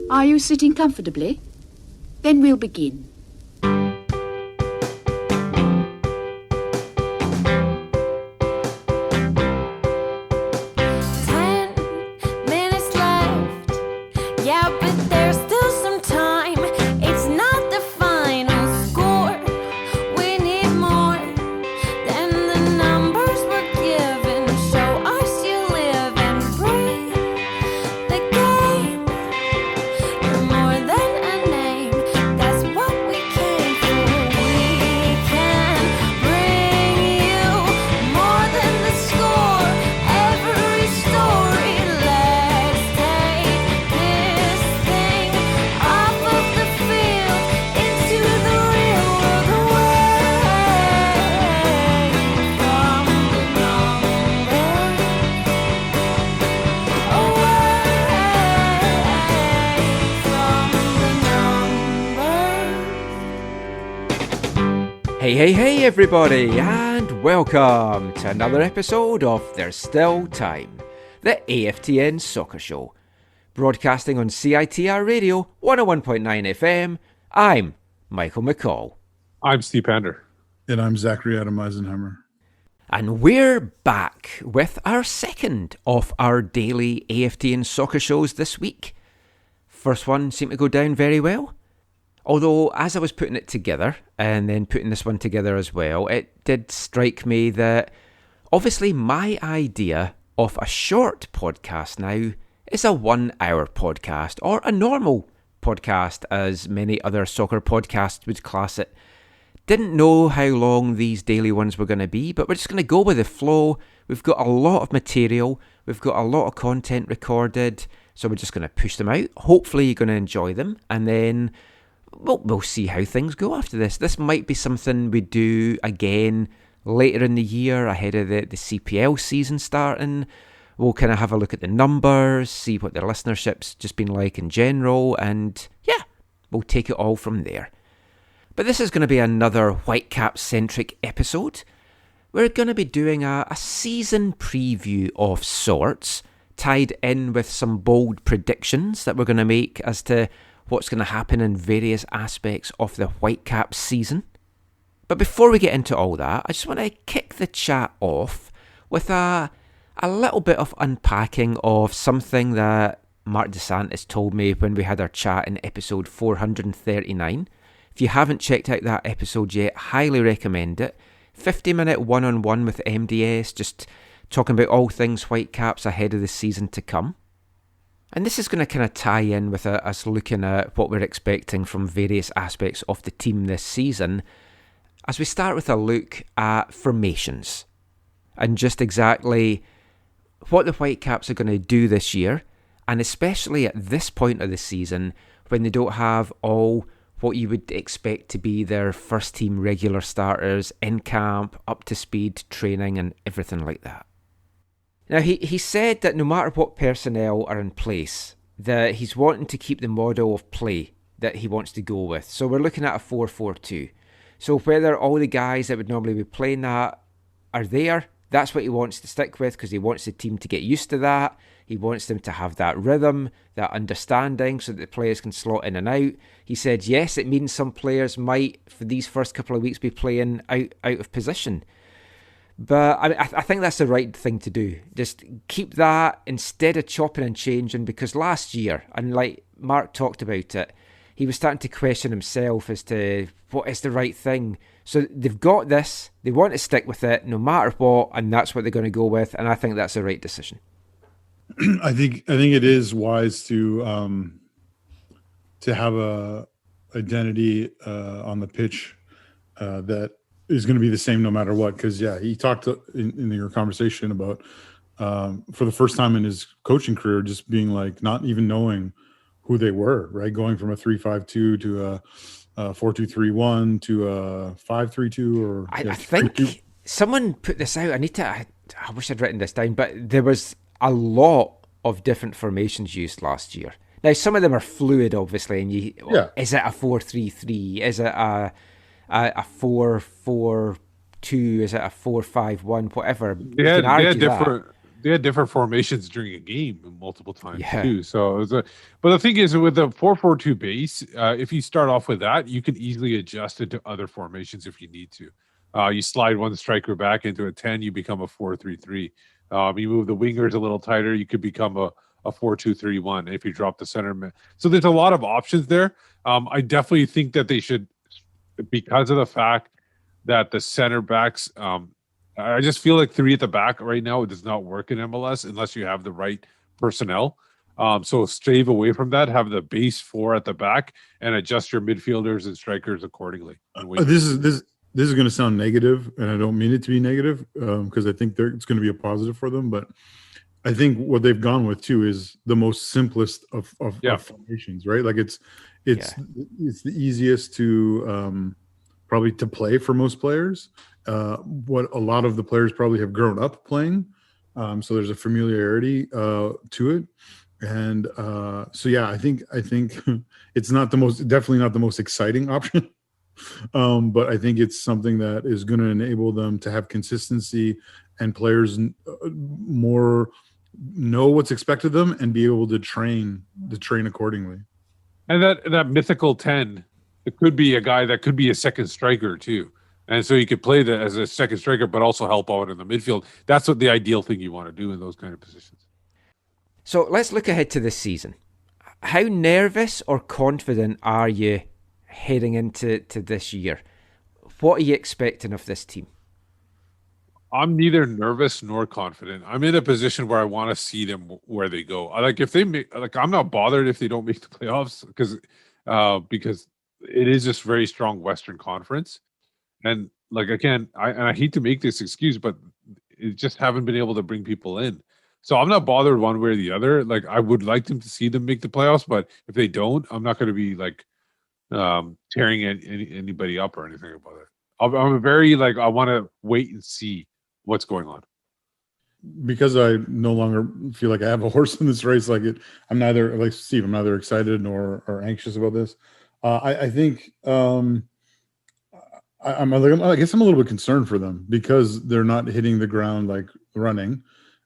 Are you sitting comfortably? Then we'll begin. 10 minutes left. Yeah, but there's still some time. It's not the final score. We need more than the numbers we're given. Show us you live and breathe the game. You're more than a name. That's what we came for. We can bring you more than the score. Every story. Let's take this thing off of the field into the real world, away from the numbers, away from the numbers. Hey everybody, and welcome to another episode of There's Still Time, the AFTN Soccer Show. Broadcasting on CITR Radio 101.9 FM, I'm Michael McCall. I'm Steve Pander. And I'm Zachary Adam Eisenheimer. And we're back with our second of our daily AFTN Soccer Shows this week. First one seemed to go down very well. Although, as I was putting it together, and then putting this one together as well, it did strike me that obviously my idea of a short podcast now is a 1 hour podcast, or a normal podcast, as many other soccer podcasts would class it. Didn't know how long these daily ones were going to be, but we're just going to go with the flow. We've got a lot of material, we've got a lot of content recorded, so we're just going to push them out. Hopefully you're going to enjoy them, and then we'll see how things go after this. This might be something we do again later in the year, ahead of the CPL season starting. We'll kind of have a look at the numbers, see what the listenership's just been like in general, and yeah, we'll take it all from there. But this is going to be another Whitecaps-centric episode. We're going to be doing a season preview of sorts, tied in with some bold predictions that we're going to make as to what's going to happen in various aspects of the Whitecaps season. But before we get into all that, I just want to kick the chat off with a little bit of unpacking of something that Marc Dos Santos told me when we had our chat in episode 439. If you haven't checked out that episode yet, highly recommend it. 50-minute one-on-one with MDS, just talking about all things Whitecaps ahead of the season to come. And this is going to kind of tie in with us looking at what we're expecting from various aspects of the team this season, as we start with a look at formations and just exactly what the Whitecaps are going to do this year, and especially at this point of the season when they don't have all what you would expect to be their first team regular starters in camp, up to speed, training and everything like that. Now, he said that no matter what personnel are in place, that he's wanting to keep the model of play that he wants to go with. So we're looking at a 4-4-2. So whether all the guys that would normally be playing that are there, that's what he wants to stick with, because he wants the team to get used to that. He wants them to have that rhythm, that understanding, so that the players can slot in and out. He said, yes, it means some players might, for these first couple of weeks, be playing out of position. But I think that's the right thing to do. Just keep that instead of chopping and changing, because last year, and like Mark talked about it, he was starting to question himself as to what is the right thing. So they've got this, they want to stick with it no matter what, and that's what they're going to go with, and I think that's the right decision. I think it is wise to have a identity on the pitch that is going to be the same no matter what. Because he talked in your conversation about for the first time in his coaching career, just being like not even knowing who they were, right? Going from a 3-5-2 to a 4-2-3-1 to a 5-3-2, or I think someone put this out. I wish I'd written this down, but there was a lot of different formations used last year. Now, some of them are fluid, obviously, and is it a 4-3-3? Is it a 4-4-2? Is it a 4-5-1? Whatever. They had different. they had different formations during a game multiple times Yeah. too. So it was but the thing is, with the 4-4-2 base, if you start off with that, you can easily adjust it to other formations if you need to. You slide one striker back into a 10, you become a 4-3-3. You move the wingers a little tighter, you could become a 4-2-3-1 if you drop the center. So there's a lot of options there. I definitely think that they should, because of the fact that the center backs, I just feel like 3 at the back right now, it does not work in MLS unless you have the right personnel. So stave away from that, have the base 4 at the back, and adjust your midfielders and strikers accordingly. This is going to sound negative, and I don't mean it to be negative, because I think it's going to be a positive for them. But I think what they've gone with too is the most simplest of formations, right? Like it's the easiest to probably to play for most players. What a lot of the players probably have grown up playing, so there's a familiarity to it. And so I think it's definitely not the most exciting option. But I think it's something that is going to enable them to have consistency, and players more know what's expected of them and be able to train accordingly. And that mythical 10, it could be a guy that could be a second striker too. And so you could play that as a second striker, but also help out in the midfield. That's what the ideal thing you want to do in those kind of positions. So let's look ahead to this season. How nervous or confident are you heading into this year? What are you expecting of this team? I'm neither nervous nor confident. I'm in a position where I want to see them where they go. If they make, I'm not bothered if they don't make the playoffs because it is just very strong Western Conference. And I hate to make this excuse, but it just haven't been able to bring people in. So I'm not bothered one way or the other. Like, I would like them to see them make the playoffs, but if they don't, I'm not going to be tearing anybody up or anything about it. I'm very I want to wait and see what's going on. Because I no longer feel like I have a horse in this race. I'm neither like Steve. I'm neither excited nor anxious about this. I think I guess I'm a little bit concerned for them because they're not hitting the ground running.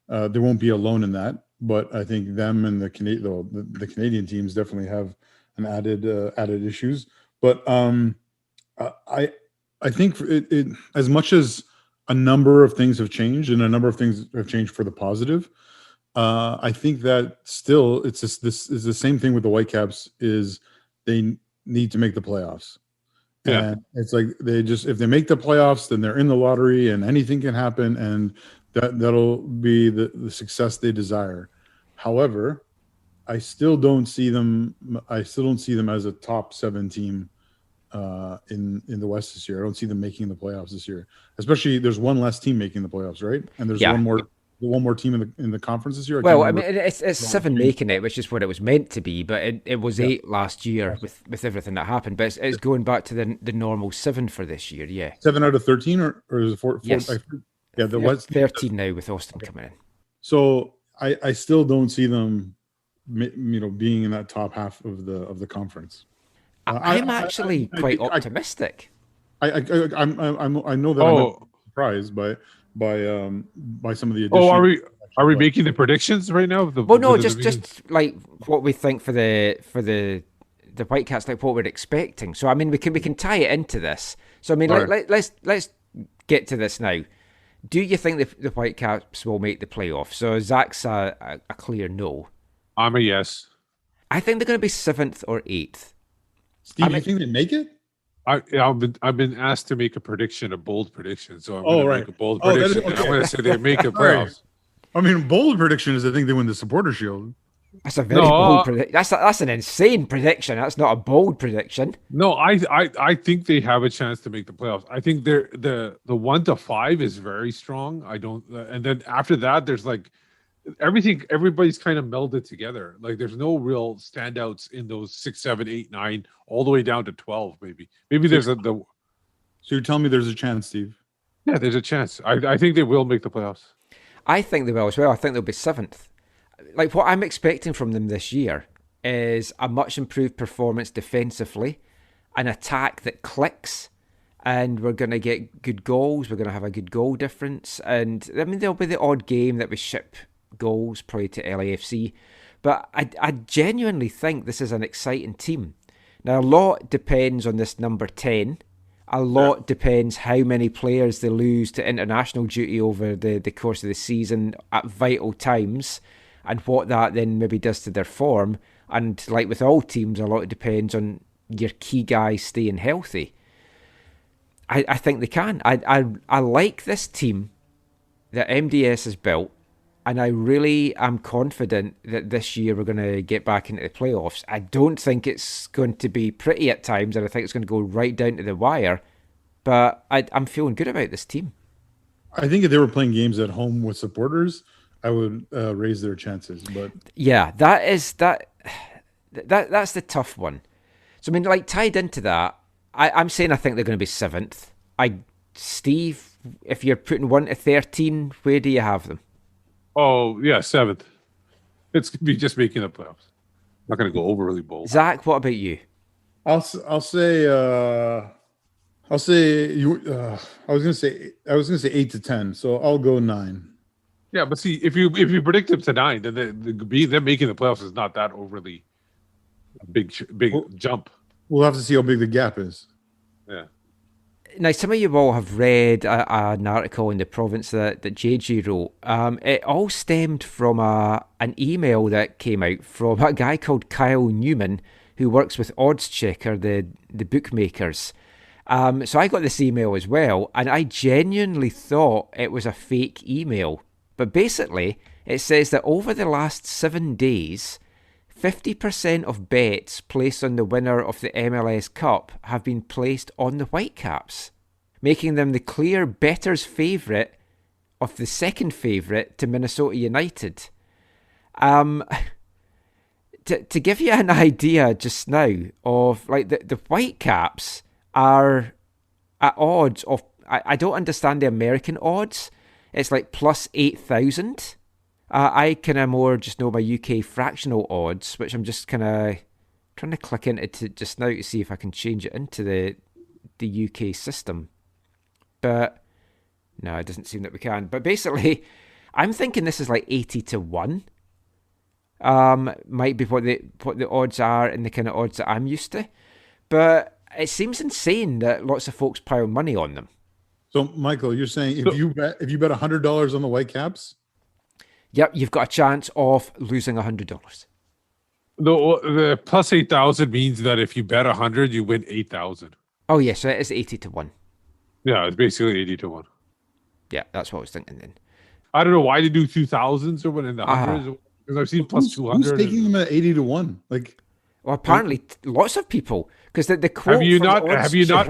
They won't be alone in that, but I think them and the Canadian teams definitely have an added issues. But I think it as much as a number of things have changed and a number of things have changed for the positive, I think that still this is the same thing with the Whitecaps. Is they need to make the playoffs. Yeah. And it's if they make the playoffs, then they're in the lottery and anything can happen, and that'll be the success they desire. However, I still don't see them as a top 7 team in the West this year. I don't see them making the playoffs this year. Especially there's one less team making the playoffs, right? And there's one more team in the conference this year. It's 7 making it, which is what it was meant to be, but it was 8 last year with everything that happened. But it's going back to the normal 7 for this year. Yeah, 7 out of 13, or is it 4? Yes. The West 13 now with Austin coming in. So I still don't see them, being in that top half of the conference. I'm actually quite optimistic. I know that I'm surprised by some of the additions. Oh, are we making the predictions right now? Just like what we think for the Whitecaps, like what we're expecting. So I mean, we can tie it into this. So I mean, let's get to this now. Do you think the Whitecaps will make the playoffs? So Zach's a clear no. I'm a yes. I think they're going to be 7th or 8th. Steve, you think they make it? I've been asked to make a bold prediction, so I'm going to make a bold prediction. I'm going to say they make the playoffs. I mean, bold prediction is I think they win the Supporter Shield. That's a very bold prediction. That's an insane prediction. That's not a bold prediction. No, I think they have a chance to make the playoffs. I think they're the 1 to 5 is very strong. And then after that, there's everybody's kind of melded together. There's no real standouts in those 6, 7, 8, 9, all the way down to 12. Maybe there's So you're telling me there's a chance, Steve? Yeah, there's a chance. I think they will make the playoffs. I think they will as well. I think they'll be 7th. What I'm expecting from them this year is a much improved performance defensively, an attack that clicks, and we're going to get good goals. We're going to have a good goal difference, and I mean there'll be the odd game that we ship goals, probably to LAFC. But I genuinely think this is an exciting team. Now, a lot depends on this number 10. A lot depends how many players they lose to international duty over the course of the season at vital times, and what that then maybe does to their form. And like with all teams, a lot depends on your key guys staying healthy. I think they can. I like this team that MDS has built, and I really am confident that this year we're going to get back into the playoffs. I don't think it's going to be pretty at times, and I think it's going to go right down to the wire, but I'm feeling good about this team. I think if they were playing games at home with supporters, I would raise their chances. But yeah, that's the tough one. So, I mean, like, tied into that, I'm saying I think they're going to be 7th. Steve, if you're putting 1 to 13, where do you have them? Oh, yeah, 7th. It's going to be just making the playoffs. Not going to go overly bold. Zach, what about you? I'll say you. I was gonna say 8 to 10. So I'll go 9. Yeah, but see, if you predict them to 9, then them making the playoffs is not that overly big jump. We'll have to see how big the gap is. Yeah. Now, some of you all have read an article in the Province that JG wrote. It all stemmed from an email that came out from a guy called Kyle Newman, who works with Odds Checker, the bookmakers. So I got this email as well, and I genuinely thought it was a fake email. But basically, it says that over the last 7 days, 50% of bets placed on the winner of the MLS Cup have been placed on the Whitecaps, making them the clear bettors' favourite of the second favourite to Minnesota United. To give you an idea just now of, like, the Whitecaps are at odds of, I don't understand the American odds. It's like plus 8,000. I kind of more just know my UK fractional odds, which I'm just kind of trying to click into just now to see if I can change it into the UK system. But no, it doesn't seem that we can. But basically, I'm thinking this is like 80 to 1. Might be what the odds are and the kind of odds that I'm used to. But it seems insane that lots of folks pile money on them. So, Michael, you're saying if you bet $100 on the Whitecaps? Yep, you've got a chance of losing $100. The plus 8,000 means that if you bet 100, you win 8,000. Oh, yes, so it is 80 to 1. Yeah, it's basically 80 to 1. Yeah, that's what I was thinking then. I don't know why they do 2,000s or what in the hundreds. Because I've seen plus 200. Who's taking them at 80 to 1? Like, well, apparently lots of people, because the quote. Have you not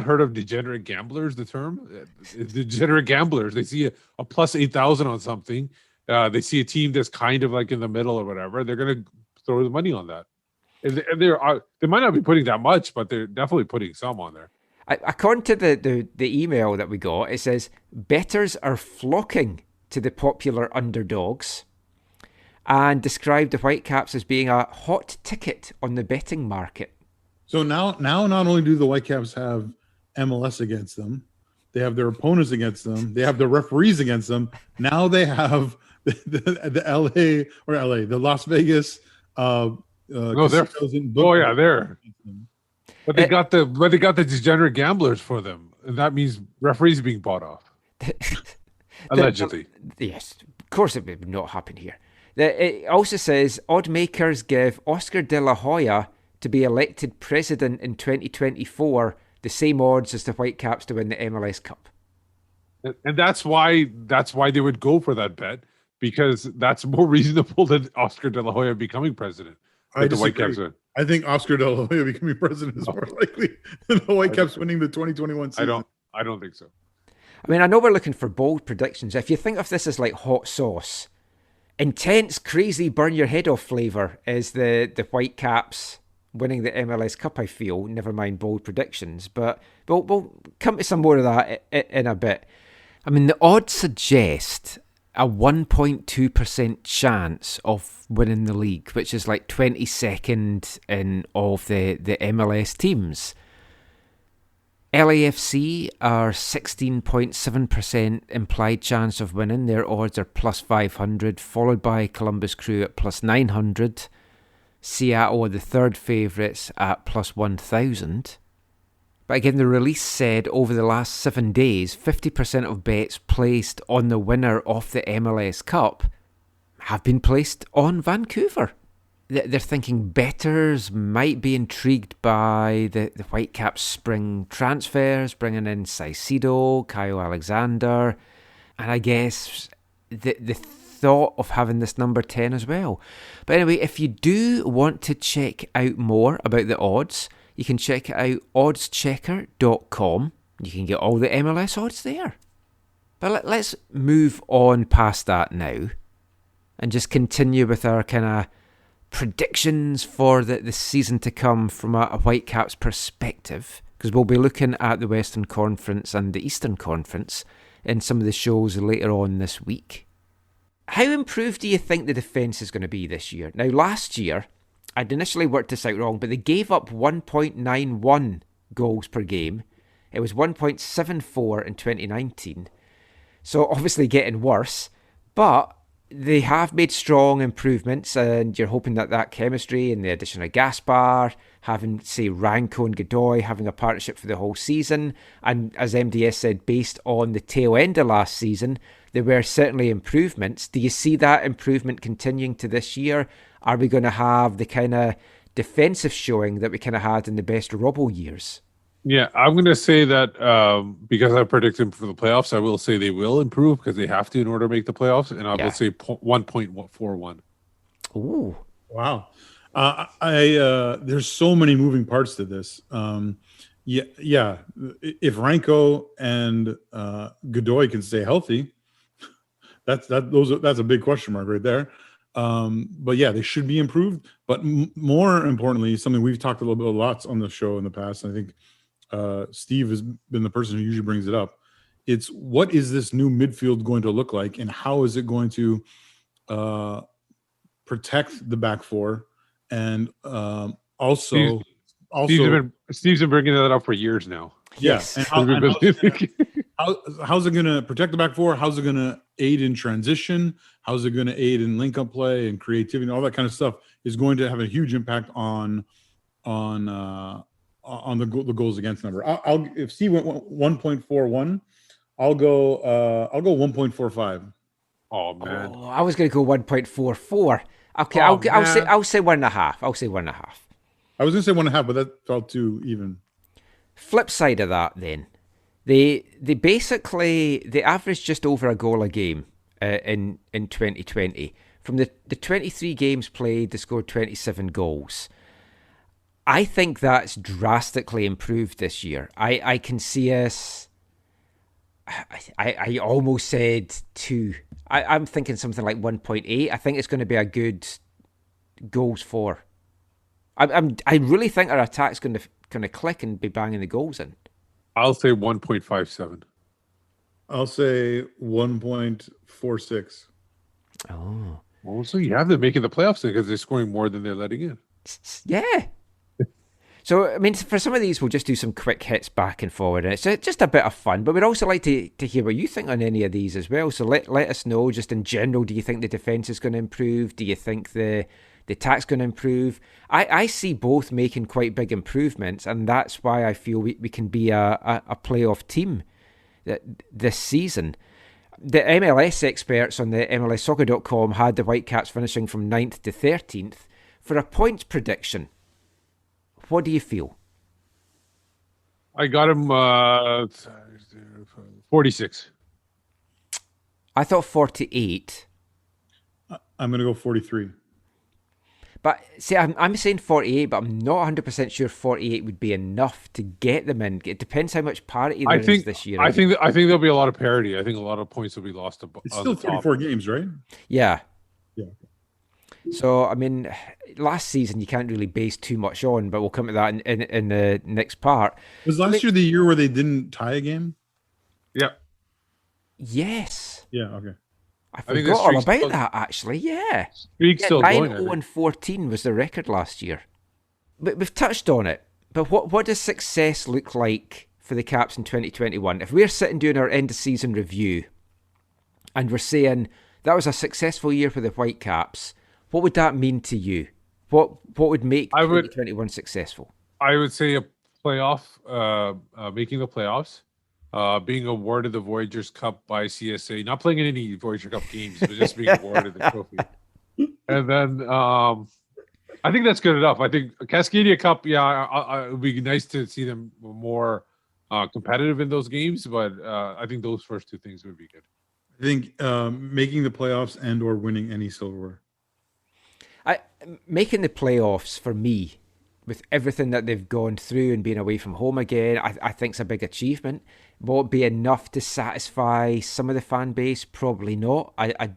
heard of degenerate gamblers? The term degenerate gamblers. They see a plus 8,000 on something. They see a team that's kind of like in the middle or whatever. They're going to throw the money on that. And they might not be putting that much, but they're definitely putting some on there. According to the email that we got, it says bettors are flocking to the popular underdogs, and described the Whitecaps as being a hot ticket on the betting market. So now not only do the Whitecaps have MLS against them, they have their opponents against them, they have the referees against them. Now they have the Las Vegas. They're. But they got the degenerate gamblers for them, and that means referees being bought off. Allegedly. Yes, of course it would not happen here. It also says odd makers give Oscar De La Hoya to be elected president in 2024 the same odds as the Whitecaps to win the MLS Cup. And that's why they would go for that bet, because that's more reasonable than Oscar De La Hoya becoming president. I think Oscar De La Hoya becoming president is more likely than the Whitecaps winning the 2021 season. I don't think so. I mean, I know we're looking for bold predictions. If you think of this as like hot sauce, intense, crazy, burn your head off flavour is the Whitecaps winning the MLS Cup, I feel. Never mind bold predictions. But we'll come to some more of that in a bit. I mean, the odds suggest a 1.2% chance of winning the league, which is like 22nd in all of the MLS teams. LAFC are 16.7% implied chance of winning. Their odds are plus 500, followed by Columbus Crew at plus 900. Seattle are the third favourites at plus 1,000. But again, the release said over the last 7 days, 50% of bets placed on the winner of the MLS Cup have been placed on Vancouver. They're thinking bettors might be intrigued by the Whitecaps spring transfers, bringing in Caicedo, Kyle Alexander, and I guess the thought of having this number 10 as well. But anyway, if you do want to check out more about the odds, you can check it out oddschecker.com. You can get all the MLS odds there. But let's move on past that now and just continue with our kind of predictions for the season to come from a Whitecaps perspective, because we'll be looking at the Western Conference and the Eastern Conference in some of the shows later on this week. How improved do you think the defence is going to be this year? Now, last year, I'd initially worked this out wrong, but they gave up 1.91 goals per game. It was 1.74 in 2019. So obviously getting worse, but they have made strong improvements, and you're hoping that chemistry and the addition of Gaspar, having, say, Ranko and Godoy, having a partnership for the whole season, and as MDS said, based on the tail end of last season, there were certainly improvements. Do you see that improvement continuing to this year? Are we going to have the kind of defensive showing that we kind of had in the best Robbo years? Yeah, I'm going to say that because I predict them for the playoffs, I will say they will improve because they have to in order to make the playoffs, and I will say 1.41. Ooh. Wow. There's so many moving parts to this. Yeah. If Ranko and Godoy can stay healthy, that's a big question mark right there. But yeah, they should be improved. But more importantly, something we've talked a little bit lots on the show in the past, and I think Steve has been the person who usually brings it up. It's what is this new midfield going to look like, and how is it going to protect the back four, and also Steve's been bringing that up for years now. Yes. Yeah. How's it going to protect the back four? How's it going to aid in transition? How's it going to aid in link-up play and creativity? And all that kind of stuff is going to have a huge impact on the goals against number. If Steve went 1.41, I'll go 1.45. Oh man! I was going to go 1.44. Okay, I'll say 1.5. I'll say 1.5. I was going to say 1.5, but that felt too even. Flip side of that, then, they averaged just over a goal a game in 2020. From the 23 games played, they scored 27 goals. I think that's drastically improved this year. I can see us. I almost said 2. I'm thinking something like 1.8. I think it's going to be a good goals for. I really think our attack's going to click and be banging the goals in. I'll say 1.57. I'll say 1.46. Oh. Well, so you have them making the playoffs because they're scoring more than they're letting in. Yeah. So, I mean, for some of these, we'll just do some quick hits back and forward. And it's just a bit of fun, but we'd also like to hear what you think on any of these as well. So let us know, just in general, do you think the defence is going to improve? Do you think the attack's going to improve? I see both making quite big improvements, and that's why I feel we can be a playoff team this season. The MLS experts on the MLSsoccer.com had the Whitecaps finishing from 9th to 13th. For a points prediction, what do you feel? I got him 46. I thought 48. I'm going to go 43. But see, I'm saying 48, but I'm not 100% sure 48 would be enough to get them in. It depends how much parity there is this year. I think there'll be a lot of parity. I think a lot of points will be lost. It's still 34 games, right? Yeah. Yeah. So, I mean, last season you can't really base too much on, but we'll come to that in the next part. Was last year the year where they didn't tie a game? Yeah. Yes. Yeah, okay. I forgot all about that, actually. Yeah. Streak's still going. 9-0-14 was the record last year. But we've touched on it. But what does success look like for the Caps in 2021, if we're sitting doing our end of season review and we're saying that was a successful year for the Whitecaps, what would that mean to you? What would make 2021 successful? I would say a playoff, making the playoffs, being awarded the Voyageurs Cup by CSA, not playing in any Voyager Cup games, but just being awarded the trophy. And then I think that's good enough. I think Cascadia Cup, it would be nice to see them more competitive in those games, but I think those first two things would be good. I think making the playoffs and or winning any silverware. Making the playoffs for me, with everything that they've gone through and being away from home again, I think it's a big achievement. Will it be enough to satisfy some of the fan base? Probably not. I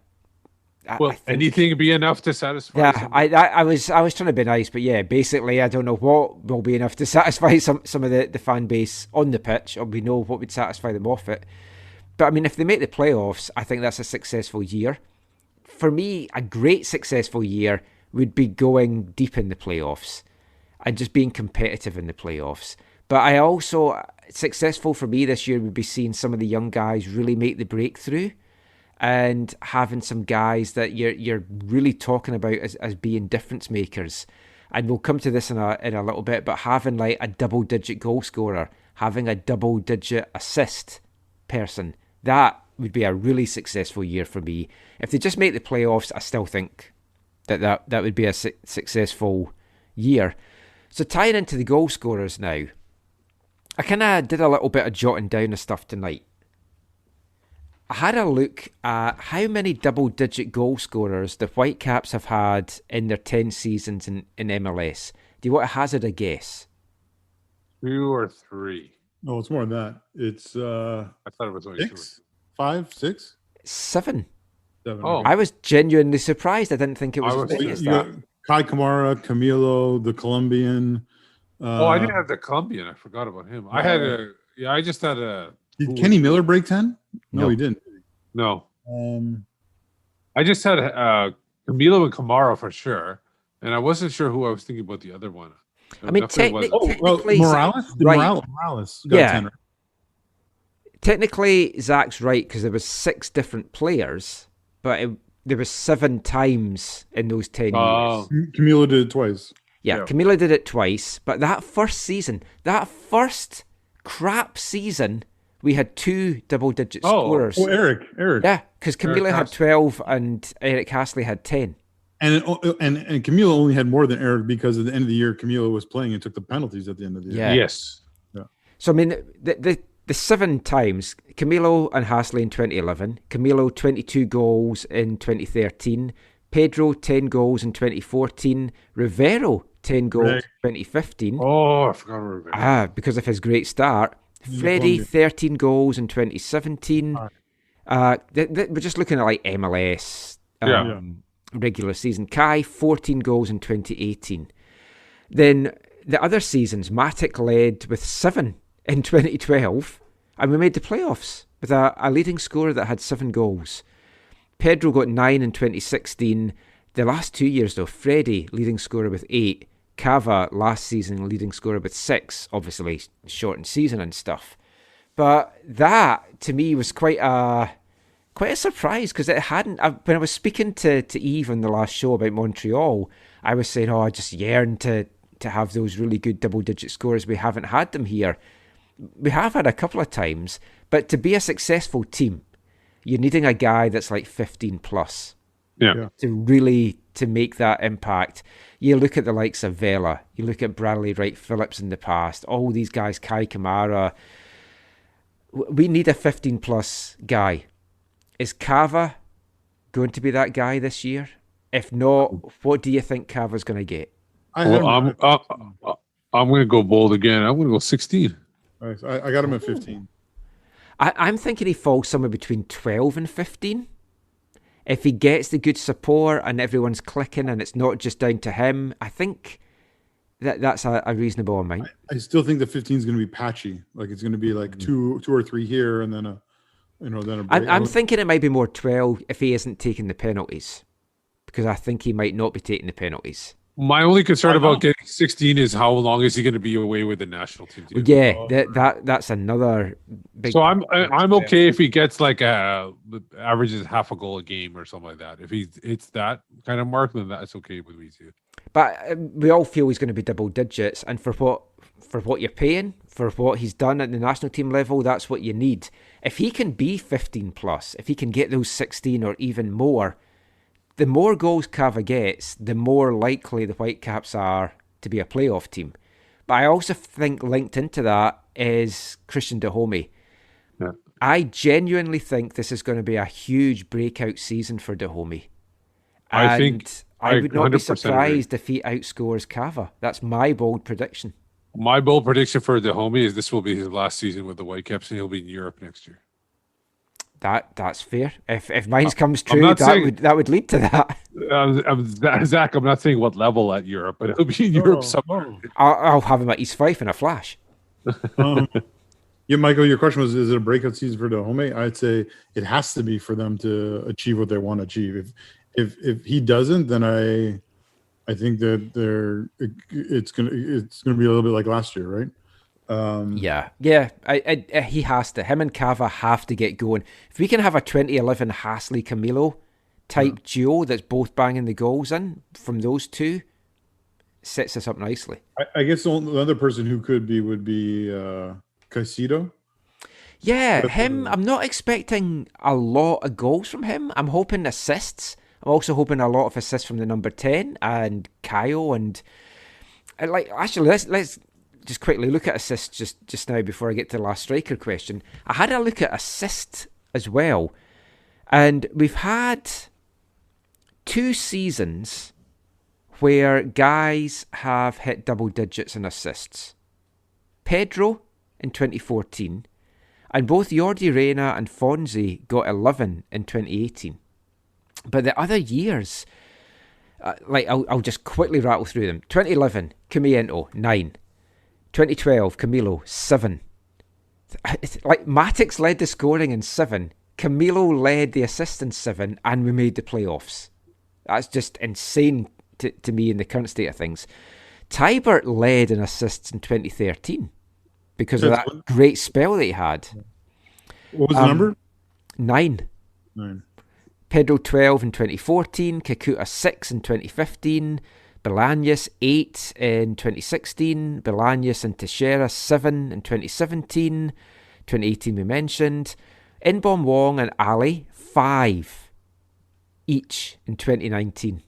think anything would be enough to satisfy. Yeah, I was trying to be nice, but yeah, basically, I don't know what will be enough to satisfy some of the fan base on the pitch, or we know what would satisfy them off it. But I mean, if they make the playoffs, I think that's a successful year. For me, a great successful year would be going deep in the playoffs and just being competitive in the playoffs. But I also, successful for me this year would be seeing some of the young guys really make the breakthrough and having some guys that you're really talking about as being difference makers. And we'll come to this in a little bit, but having like a double-digit goal scorer, having a double-digit assist person, that would be a really successful year for me. If they just make the playoffs, I still think that would be a successful year. So tying into the goal scorers now, I kind of did a little bit of jotting down of stuff tonight. I had a look at how many double-digit goal scorers the Whitecaps have had in their 10 seasons in MLS. Do you want to hazard a guess? 2 or 3. No, it's more than that. It's I thought it was only 6, 5, 6, 7. 7. Oh. Okay. I was genuinely surprised. I didn't think it was I as was big as You that. got Kai Kamara, Camilo, the Colombian. I didn't have the Colombian. I forgot about him. I had I just had a. Did Kenny Miller break 10? No, he didn't. No. Um, I just had Camilo and Kamara for sure, and I wasn't sure who I was thinking about the other one. I mean, Definitely technically, Morales? right. Morales got Yeah. 10. Technically, Zach's right because there was 6 different players, but there was 7 times in those 10 years. Camilo did it twice. Yeah, Camila did it twice, but that first crap season, we had 2 double-digit scorers. Oh, Eric. Yeah, because Camila had 12 and Eric Hasley had 10. And Camilo only had more than Eric because at the end of the year, Camilo was playing and took the penalties at the end of the year. Yeah. Yes. Yeah. So, I mean, the 7 times, Camilo and Hasley in 2011, Camilo 22 goals in 2013, Pedro 10 goals in 2014, Rivero 10 goals in 2015. Oh, I forgot about Rivero. Because of his great start. Freddie 13 goals in 2017. We're just looking at like MLS regular season. Kai 14 goals in 2018. Then the other seasons, Matic led with 7 in 2012, and we made the playoffs with a leading scorer that had 7 goals. Pedro got 9 in 2016. The last 2 years, though, Freddie, leading scorer with 8. Cava, last season, leading scorer with 6. Obviously, shortened season and stuff. But that, to me, was quite a surprise because it hadn't... When I was speaking to Eve on the last show about Montreal, I was saying, I just yearn to have those really good double-digit scorers. We haven't had them here. We have had a couple of times, but to be a successful team, you're needing a guy that's like 15 plus. Yeah. To make that impact. You look at the likes of Vela, you look at Bradley Wright Phillips in the past, all these guys, Kai Kamara. We need a 15 plus guy. Is Cava going to be that guy this year? If not, what do you think Cava's going to get? I'm going to go bold again. I'm going to go 16. Nice. I got him at 15. I'm thinking he falls somewhere between 12 and 15. If he gets the good support and everyone's clicking and it's not just down to him, I think that's a reasonable amount. I still think the 15 is going to be patchy. Like it's going to be like two or 3 here and then a break. I'm thinking it might be more 12 if he isn't taking the penalties, because I think he might not be taking the penalties. My only concern about getting 16 is how long is he going to be away with the national team? Well, yeah, that's another big. So I'm okay if he gets like averages half a goal a game or something like that. If he hits that kind of mark, then that's okay with me too. But we all feel he's going to be double digits, and for what you're paying, for what he's done at the national team level, that's what you need. If he can be 15 plus, if he can get those 16 or even more, the more goals Cava gets, the more likely the Whitecaps are to be a playoff team. But I also think linked into that is Christian Dahomey. Yeah. I genuinely think this is going to be a huge breakout season for Dahomey. I think I would not be 100% surprised if he outscores Cava. That's my bold prediction. My bold prediction for Dahomey is this will be his last season with the Whitecaps, and he'll be in Europe next year. That's fair. If mine comes true, that would lead to that. Zach, I'm not saying what level at Europe, but it'll be in Europe somewhere. I'll have him at East Fife in a flash. Yeah, Michael, your question was, is it a breakout season for Dahomey? I'd say it has to be for them to achieve what they want to achieve. If he doesn't, then I think that it's gonna be a little bit like last year, right? Yeah. He has to. Him and Cava have to get going. If we can have a 2011 Hasley Camilo type duo that's both banging the goals in from those two, sets us up nicely. I guess the other person who could be would be Caicedo. Yeah, him. I'm not expecting a lot of goals from him. I'm hoping assists. I'm also hoping a lot of assists from the number 10 and Kyle and actually let's just quickly look at assists just now before I get to the last striker question. I had a look at assists as well, and we've had 2 seasons where guys have hit double digits in assists. Pedro in 2014, and both Jordi Reyna and Fonzie got 11 in 2018. But the other years, I'll just quickly rattle through them. 2011, Cimiento, 9. 2012, Camilo, 7. Matix led the scoring in 7. Camilo led the assist in 7, and we made the playoffs. That's just insane to me in the current state of things. Tybert led in assists in 2013 because of that great spell that he had. What was the number? 9. Pedro 12 in 2014, Kakuta 6 in 2015, Bolaños 8 in 2016, Bolaños and Teixeira 7 in 2017, 2018 we mentioned, Inbom Wong and Ali 5 each in 2019.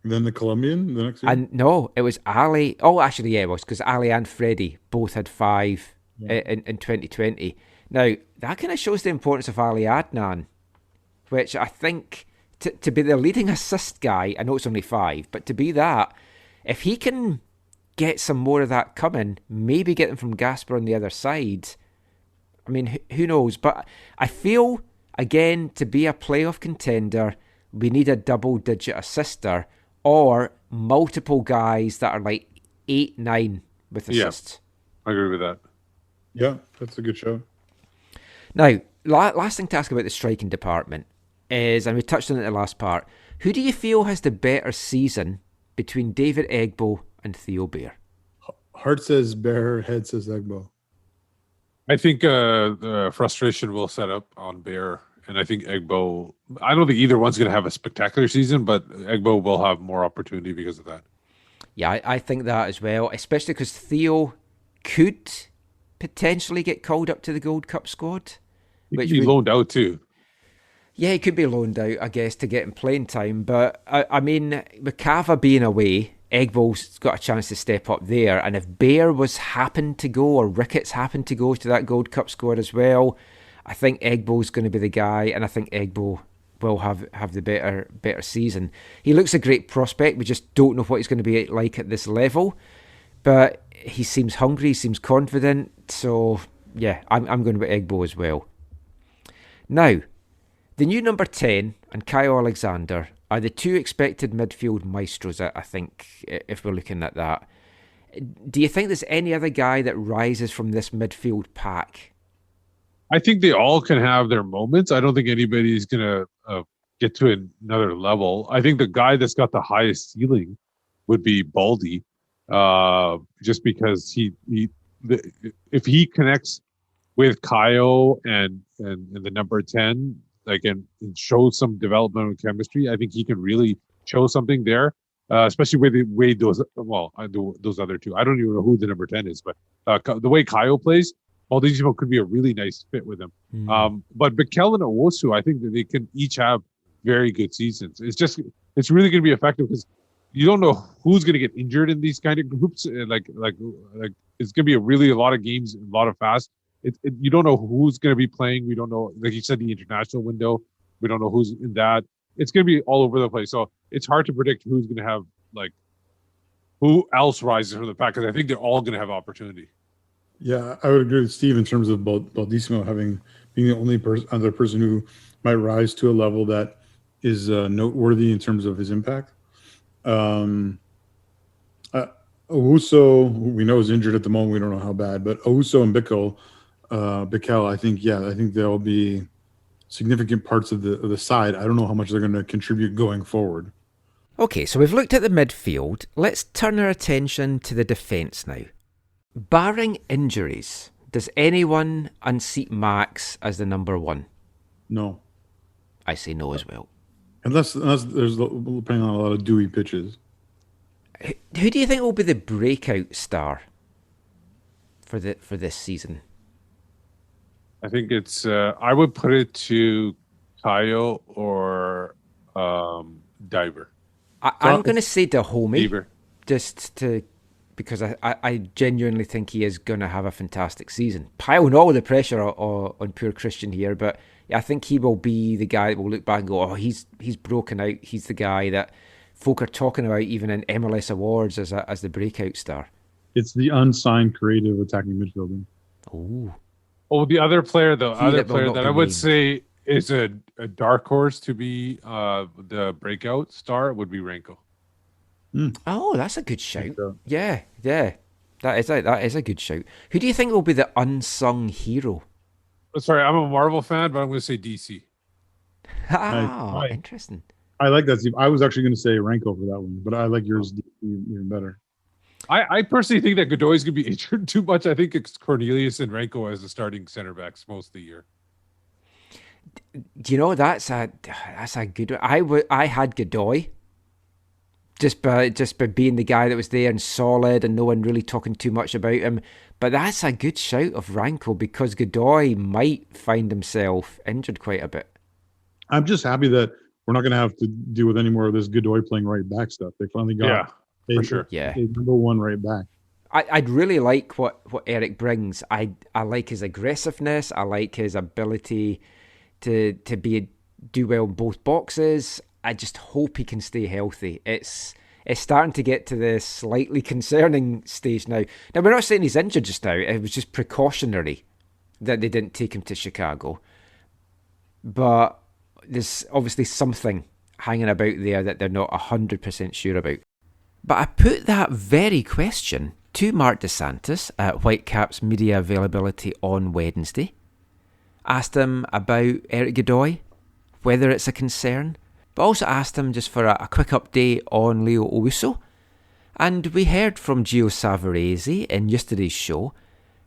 Then the Colombian the next year? And no, it was Ali. Oh, actually, yeah, it was because Ali and Freddie both had 5 in 2020. Now, that kind of shows the importance of Ali Adnan, which I think to be the leading assist guy, I know it's only 5, but to be that, if he can get some more of that coming, maybe get them from Gasper on the other side, I mean, who knows? But I feel, again, to be a playoff contender, we need a double-digit assister or multiple guys that are like 8, 9 with assists. Yeah, I agree with that. Yeah, that's a good show. Now, last thing to ask about the striking department is, and we touched on it in the last part, who do you feel has the better season between David Egbo and Theo Bair? Heart says Bair, head says Egbo. I think the frustration will set up on Bair, and I think Egbo, I don't think either one's going to have a spectacular season, but Egbo will have more opportunity because of that. Yeah, I think that as well, especially because Theo could potentially get called up to the Gold Cup squad. He could be loaned out too. Yeah, he could be loaned out, I guess, to get him playing time. But, I mean, with Cava being away, Egbo's got a chance to step up there. And if Bair happened to go, or Ricketts happened to go to that Gold Cup squad as well, I think Egbo's going to be the guy, and I think Egbo will have the better season. He looks a great prospect. We just don't know what he's going to be like at this level. But he seems hungry, he seems confident. So, yeah, I'm going to be Egbo as well. Now, the new number 10 and Kyle Alexander are the 2 expected midfield maestros, I think, if we're looking at that. Do you think there's any other guy that rises from this midfield pack? I think they all can have their moments. I don't think anybody's going to get to another level. I think the guy that's got the highest ceiling would be Baldy, just because if he connects with Kaio and the number 10, like and shows some developmental chemistry, I think he can really show something there. Especially with the way those other two. I don't even know who the number 10 is, but the way Kaio plays, Baldisimo could be a really nice fit with him. But Bikel and Owosu, I think that they can each have very good seasons. It's really going to be effective because you don't know who's going to get injured in these kind of groups. Like it's going to be a lot of games, a lot of fast. You don't know who's going to be playing. We don't know, like you said, the international window. We don't know who's in that. It's going to be all over the place. So it's hard to predict who's going to have, like, who else rises from the pack, because I think they're all going to have opportunity. Yeah, I would agree with Steve in terms of Baldisimo being the only other person who might rise to a level that is noteworthy in terms of his impact. Owusu, we know, is injured at the moment. We don't know how bad, but Owusu and Bikel, I think they'll be significant parts of the side. I don't know how much they're going to contribute going forward. Okay, so we've looked at the midfield. Let's turn our attention to the defence now. Barring injuries, does anyone unseat Max as the number 1? No. I say no as well. Unless there's playing on a lot of dewy pitches. Who do you think will be the breakout star for this season? I think it's I would put it to Kaio or Diver. I'm going to say Dahomey, Diver. because I genuinely think he is going to have a fantastic season. Piling all the pressure on poor Christian here, but I think he will be the guy that will look back and go, oh, he's broken out. He's the guy that folk are talking about even in MLS awards as the breakout star. It's the unsigned creative attacking midfielder. Oh, the other player that I would named. say is a dark horse to be the breakout star would be Renko. Oh, that's a good shout. Yeah. That is a good shout. Who do you think will be the unsung hero? Sorry, I'm a Marvel fan, but I'm going to say DC. Interesting. I like that, Steve. I was actually going to say Renko for that one, but I like yours even better. I personally think that Godoy is going to be injured too much. I think it's Cornelius and Renko as the starting center backs most of the year. Do you know that's a good one? I had Godoy just by being the guy that was there and solid and no one really talking too much about him. But that's a good shout of Renko because Godoy might find himself injured quite a bit. I'm just happy that we're not going to have to deal with any more of this Godoy playing right back stuff. They finally got for sure. Yeah, a number 1 right back. I'd really like what Eric brings. I like his aggressiveness. I like his ability to do well in both boxes. I just hope he can stay healthy. It's starting to get to the slightly concerning stage now. Now, we're not saying he's injured just now. It was just precautionary that they didn't take him to Chicago. But there's obviously something hanging about there that they're not 100% sure about. But I put that very question to Marc Dos Santos at Whitecaps media availability on Wednesday. Asked him about Eric Godoy, whether it's a concern, but also asked him just for a quick update on Leo Owusu. And we heard from Gio Savarese in yesterday's show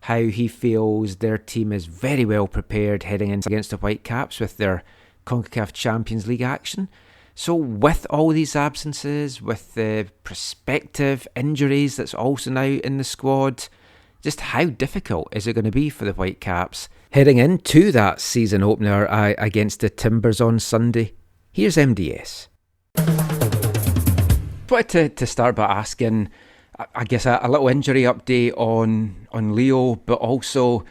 how he feels their team is very well prepared heading in against the Whitecaps with their CONCACAF Champions League action. So with all these absences, with the prospective injuries that's also now in the squad, just how difficult is it going to be for the Whitecaps heading into that season opener against the Timbers on Sunday? Here's MDS. Wanted to start by asking, I guess, a little injury update on Leo, but also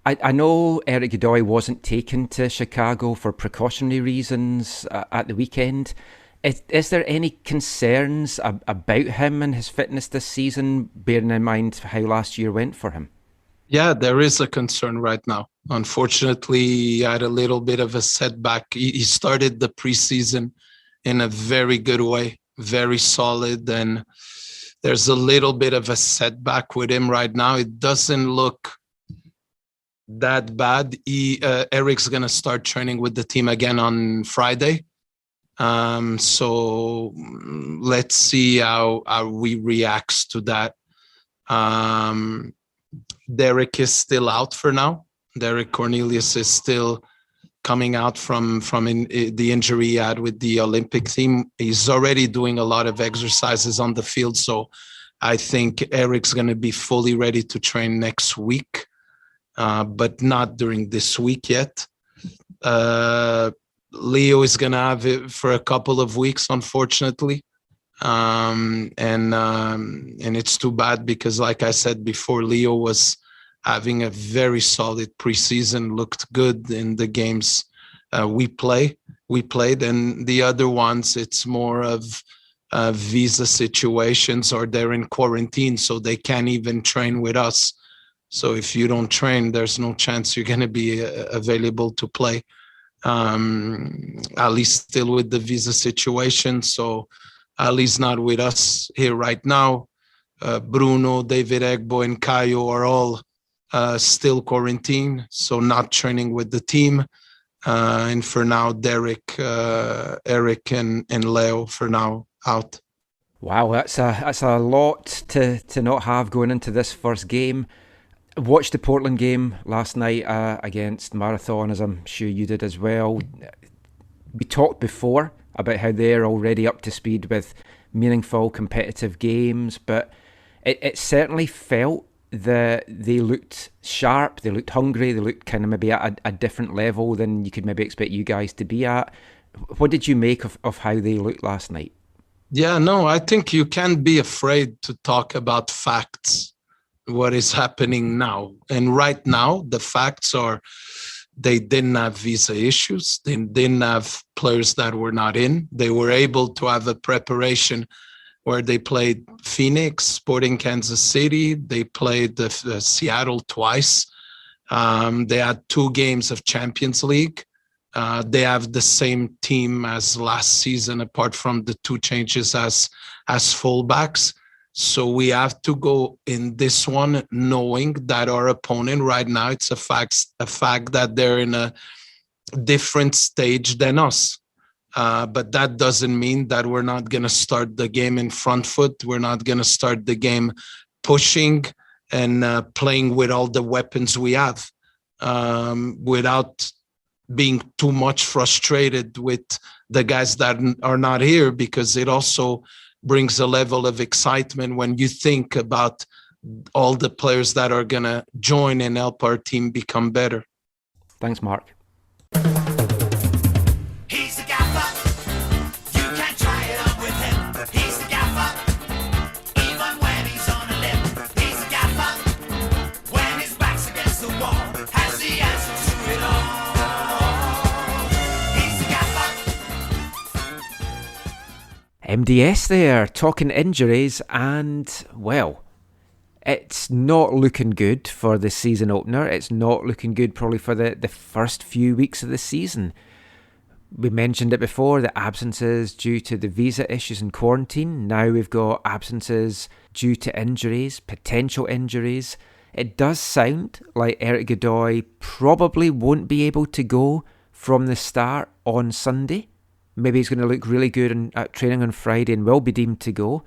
I know Eric Godoy wasn't taken to Chicago for precautionary reasons at the weekend. Is there any concerns about him and his fitness this season, bearing in mind how last year went for him? Yeah, there is a concern right now. Unfortunately, he had a little bit of a setback. He started the preseason in a very good way, very solid, and there's a little bit of a setback with him right now. It doesn't look that bad. Eric's going to start training with the team again on Friday. So let's see how we reacts to that. Derek is still out for now. Derek Cornelius is still coming out from the injury he had with the Olympic team. He's already doing a lot of exercises on the field. So I think Eric's going to be fully ready to train next week, but not during this week yet. Leo is going to have it for a couple of weeks, unfortunately. And it's too bad because, like I said before, Leo was having a very solid preseason, looked good in the games we played, and the other ones, it's more of visa situations, or they're in quarantine, so they can't even train with us. So if you don't train, there's no chance you're going to be available to play, at least still with the visa situation. So Ali's not with us here right now. Bruno, David Egbo, and Caio are all still quarantined, so not training with the team. And for now, Derek, Eric, and Leo for now out. Wow, that's a lot to not have going into this first game. Watched the Portland game last night against Marathon, as I'm sure you did as well. We talked before about how they're already up to speed with meaningful competitive games, but it certainly felt that they looked sharp, they looked hungry, they looked kind of maybe at a different level than you could maybe expect you guys to be at. What did you make of how they looked last night? Yeah, no, I think you can't be afraid to talk about facts, what is happening now. And right now, the facts are they didn't have visa issues. They didn't have players that were not in. They were able to have a preparation where they played Phoenix, Sporting Kansas City. They played Seattle twice. They had 2 games of Champions League. They have the same team as last season, apart from the 2 changes as fullbacks. So we have to go in this one knowing that our opponent right now, it's a fact that they're in a different stage than us. But that doesn't mean that we're not going to start the game in front foot. We're not going to start the game pushing and playing with all the weapons we have, without being too much frustrated with the guys that are not here, because it also brings a level of excitement when you think about all the players that are going to join and help our team become better. Thanks, Mark. He's the gaffer. You can try it on with him. He's the gaffer. Even when he's on a limb. He's the gaffer. When his back's against the wall, has the answer to it all. He's the gaffer. MDS there, talking injuries, and, well, it's not looking good for the season opener. It's not looking good probably for the first few weeks of the season. We mentioned it before, the absences due to the visa issues and quarantine. Now we've got absences due to injuries, potential injuries. It does sound like Eric Godoy probably won't be able to go from the start on Sunday. Maybe he's going to look really good at training on Friday and will be deemed to go.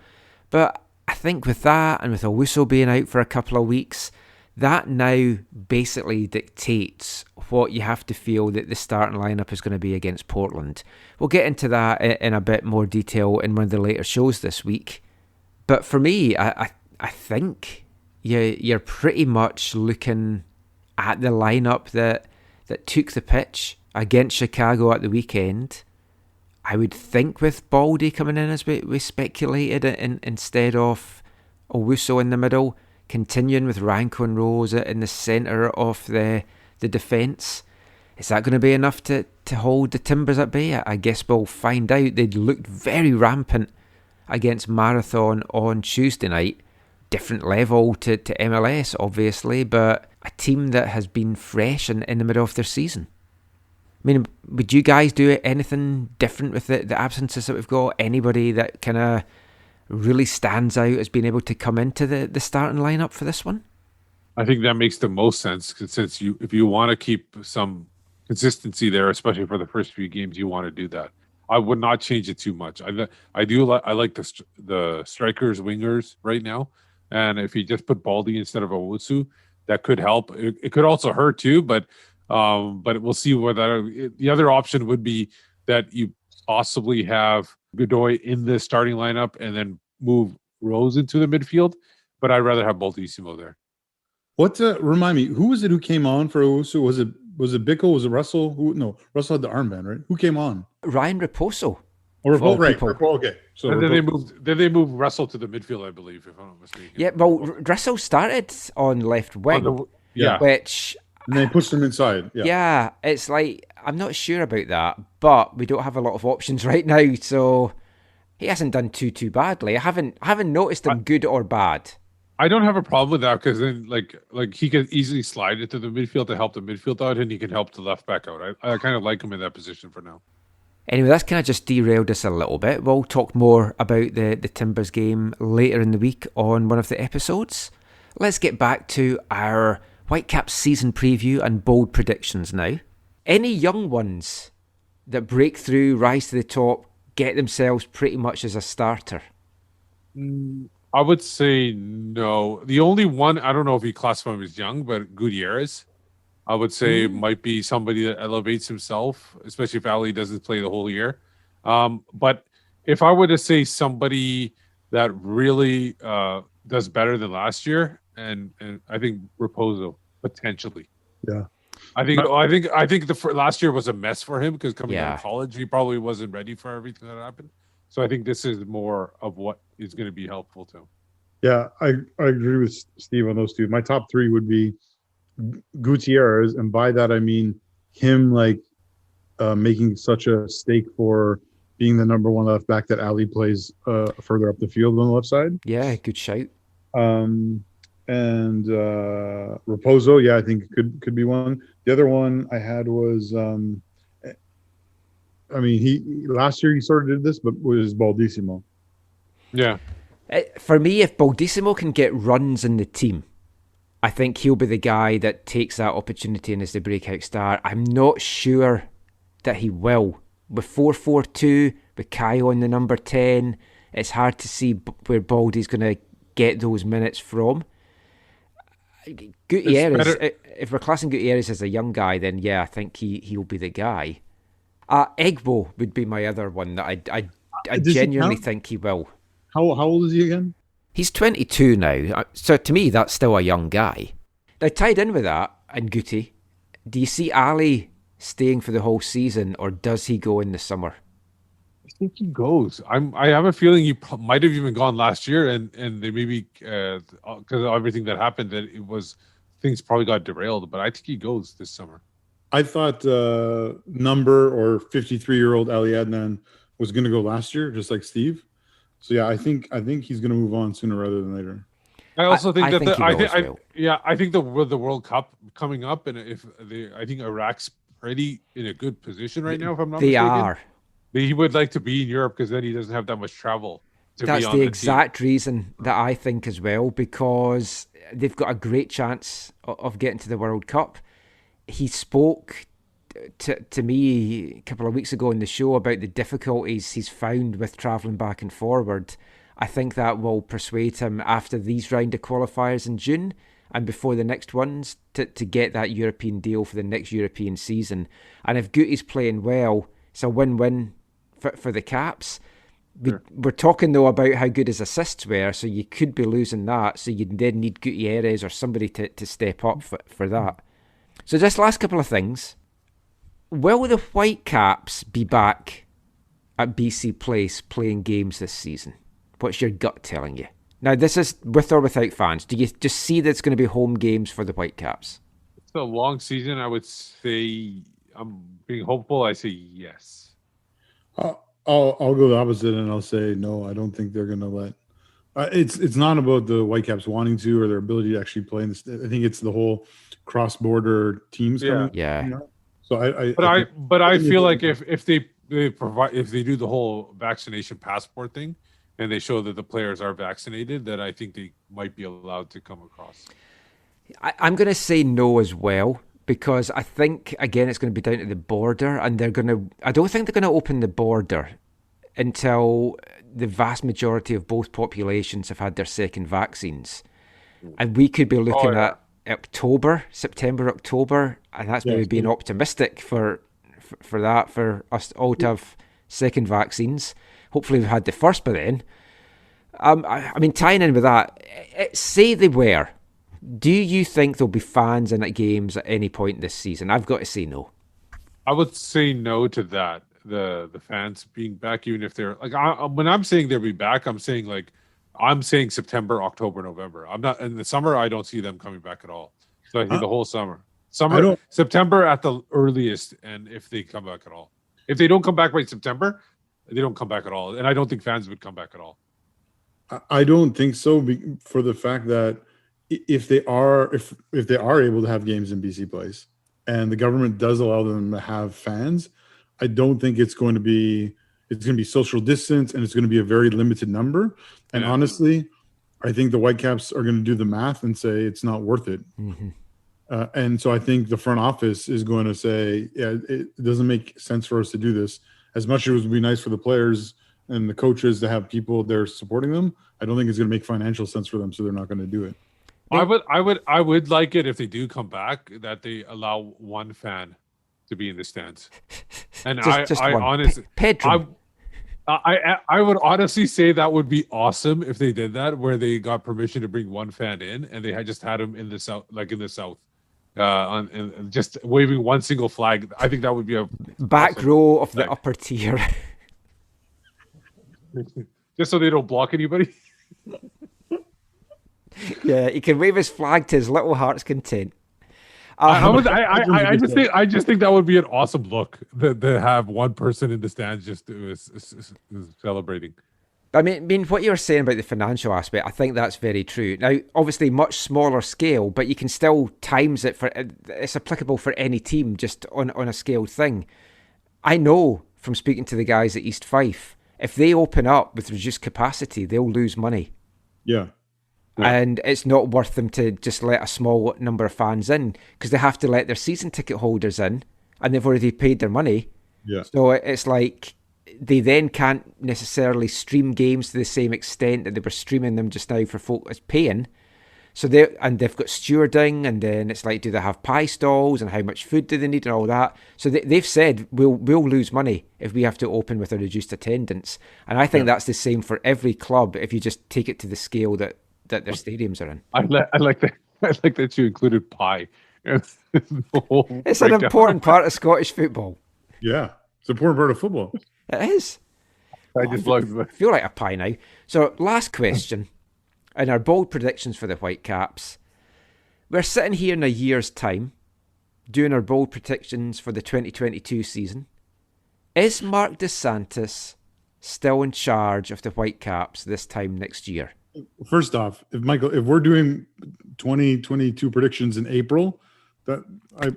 But I think with that, and with Owusu being out for a couple of weeks, that now basically dictates what you have to feel that the starting lineup is going to be against Portland. We'll get into that in a bit more detail in one of the later shows this week. But for me, I think you're pretty much looking at the lineup that took the pitch against Chicago at the weekend. I would think with Baldy coming in, as we speculated, instead of Owusu in the middle, continuing with Ranko and Rose in the centre of the defence. Is that going to be enough to hold the Timbers at bay? I guess we'll find out. They looked very rampant against Marathon on Tuesday night. Different level to MLS, obviously, but a team that has been fresh in the middle of their season. I mean, would you guys do anything different with the absences that we've got? Anybody that kind of really stands out as being able to come into the starting lineup for this one? I think that makes the most sense, because since if you want to keep some consistency there, especially for the first few games, you want to do that. I would not change it too much. I like the strikers, wingers right now, and if you just put Baldy instead of Owusu, that could help. It could also hurt too, but we'll see whether the other option would be that you possibly have Godoy in the starting lineup and then move Rose into the midfield. But I'd rather have Baldissimo there. What remind me? Who was it who came on for Owusu? Was it Bickle? Was it Russell? No, Russell had the armband, right? Who came on? Ryan Raposo. Or all right? people. Okay. So And then they moved Russell to the midfield, I believe, if I'm not mistaken. Yeah, well, Russell started on left wing, Yeah. which and they pushed him inside. Yeah. yeah, it's like I'm not sure about that, but we don't have a lot of options right now, so he hasn't done too badly. I haven't noticed him good or bad. I don't have a problem with that because then, like he can easily slide into the midfield to help the midfield out, and he can help the left back out. I kind of like him in that position for now. Anyway, that's kind of just derailed us a little bit. We'll talk more about the Timbers game later in the week on one of the episodes. Let's get back to our Whitecaps season preview and bold predictions now. Any young ones that break through, rise to the top, get themselves pretty much as a starter? I would say no. The only one, I don't know if you classify him as young, but Gutierrez, I would say might be somebody that elevates himself, especially if Ali doesn't play the whole year. But if I were to say somebody that really does better than last year, and I think Raposo potentially. Yeah. I think last year was a mess for him because coming out of college, he probably wasn't ready for everything that happened. So I think this is more of what is going to be helpful to him. Yeah, I agree with Steve on those two. My top three would be Gutierrez, and by that I mean him making such a stake for being the number one left back that Ali plays further up the field on the left side. Yeah, good shout. And Raposo, yeah, I think could be one. The other one I had was he last year he sort of did this, but was Baldissimo. Yeah. For me, if Baldissimo can get runs in the team, I think he'll be the guy that takes that opportunity and is the breakout star. I'm not sure that he will. With 4-4-2, with Kaio on the number 10, it's hard to see where Baldy's going to get those minutes from. Gutierrez, if we're classing Gutierrez as a young guy, then yeah, I think he'll be the guy. Egbo would be my other one that I genuinely think he will. How old is he again? He's 22 now, so to me that's still a young guy. Now tied in with that, and Guti, do you see Ali staying for the whole season, or does he go in the summer? I think he goes. I have a feeling he might have even gone last year, and they maybe because of everything that happened, that things probably got derailed. But I think he goes this summer. I thought number or 53-year-old Ali Adnan was going to go last year, just like Steve. So yeah, I think he's going to move on sooner rather than later. I also think I think the World Cup coming up, and I think Iraq's pretty in a good position right now. If I'm not mistaken, are. He would like to be in Europe because then he doesn't have that much travel. That's the exact reason that I think as well, because they've got a great chance of getting to the World Cup. He spoke to me a couple of weeks ago in the show about the difficulties he's found with travelling back and forward. I think that will persuade him after these round of qualifiers in June and before the next ones to get that European deal for the next European season. And if Guti's playing well, it's a win-win for the Caps. We're talking though about how good his assists were, so you could be losing that, so you then need Gutierrez or somebody to step up for that. So just last couple of things. Will the Whitecaps be back at BC Place playing games this season? What's your gut telling you? Now, this is with or without fans. Do you just see that it's going to be home games for the Whitecaps? It's a long season. I would say, I'm being hopeful. I say yes. I'll go the opposite and I'll say no. I don't think they're going to let. It's not about the Whitecaps wanting to or their ability to actually play in this. I think it's the whole cross-border teams coming. Yeah. You know? So I feel like if they do the whole vaccination passport thing and they show that the players are vaccinated, then I think they might be allowed to come across. I'm going to say no as well, because I think, again, it's going to be down to the border, and I don't think they're going to open the border until the vast majority of both populations have had their second vaccines. And we could be looking at September, October, and that's maybe being optimistic for that, for us all to have second vaccines. Hopefully we've had the first by then. I mean, tying in with that, say they were, do you think there'll be fans in at games at any point this season? I've got to say no. I would say no to that. The fans being back, even if they're like, when I'm saying they'll be back, I'm saying September, October, November. I'm not in the summer. I don't see them coming back at all. So I think the whole summer, September at the earliest, and if they come back at all, if they don't come back by September, they don't come back at all, and I don't think fans would come back at all. I don't think so, for the fact that if they are able to have games in BC Place, and the government does allow them to have fans, I don't think it's going to be social distance, and it's going to be a very limited number. And honestly, I think the Whitecaps are going to do the math and say it's not worth it. Mm-hmm. And so I think the front office is going to say, yeah, it doesn't make sense for us to do this. As much as it would be nice for the players and the coaches to have people there supporting them, I don't think it's going to make financial sense for them, so they're not going to do it. I would like it if they do come back, that they allow one fan to be in the stands. And just I one. honestly, Pedro. I would honestly say that would be awesome if they did that, where they got permission to bring one fan in, and they had just had him in the south, and just waving one single flag. I think that would be a back awesome row of flag. the upper tier. Just so they don't block anybody. Yeah, he can wave his flag to his little heart's content. I just think that would be an awesome look, to have one person in the stands just celebrating. I mean, what you were saying about the financial aspect, I think that's very true. Now, obviously, much smaller scale, but you can still times it it's applicable for any team, just on a scaled thing. I know from speaking to the guys at East Fife, if they open up with reduced capacity, they'll lose money. Yeah. And it's not worth them to just let a small number of fans in, because they have to let their season ticket holders in, and they've already paid their money. Yeah. So it's like they then can't necessarily stream games to the same extent that they were streaming them just now for folk as paying. So they've got stewarding, and then it's like, do they have pie stalls, and how much food do they need, and all that. So they've said we'll lose money if we have to open with a reduced attendance. And I think that's the same for every club if you just take it to the scale that their stadiums are in. I like that. I like that you included pie. It's an important part of Scottish football. Yeah, it's an important part of football. It is. I just feel like a pie now. So, last question, and our bold predictions for the Whitecaps. We're sitting here in a year's time, doing our bold predictions for the 2022 season. Is Marc Dos Santos still in charge of the Whitecaps this time next year? First off, if we're doing 2022 predictions in April, I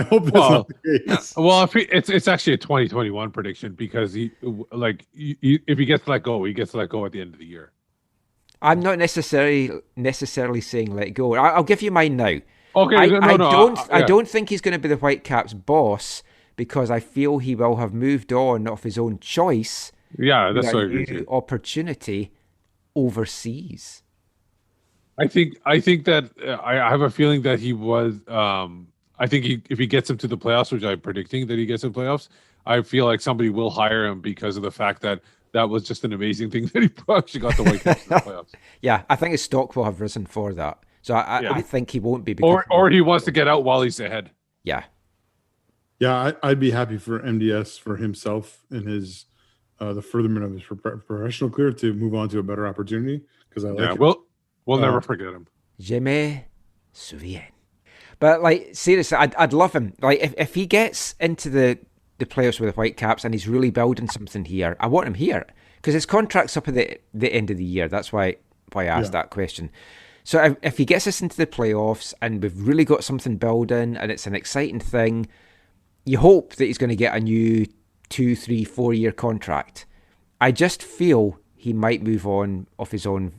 hope that's not the case. Well, it's actually a 2021 prediction, because if he gets let go, he gets let go at the end of the year. I'm not necessarily saying let go. I'll give you mine now. Okay, I don't think he's going to be the Whitecaps' boss, because I feel he will have moved on of his own choice. Yeah, that's what I agree new opportunity overseas. I think that I have a feeling that he was. I think if he gets him to the playoffs, which I'm predicting that he gets in playoffs, I feel like somebody will hire him, because of the fact that was just an amazing thing that he actually got the Whitecaps in the playoffs. Yeah, I think his stock will have risen for that. So I think he won't be. Or he wants to get out while he's ahead. Yeah. Yeah, I'd be happy for MDS, for himself and his the furtherment of his professional career, to move on to a better opportunity, because I like it. We'll never forget him. Je me souviens. But seriously, I'd love him. If he gets into the playoffs with the Whitecaps and he's really building something here, I want him here, because his contract's up at the end of the year. That's why I asked that question. So if he gets us into the playoffs and we've really got something building and it's an exciting thing, you hope that he's going to get a new 2, 3, 4 year contract. I just feel he might move on of his own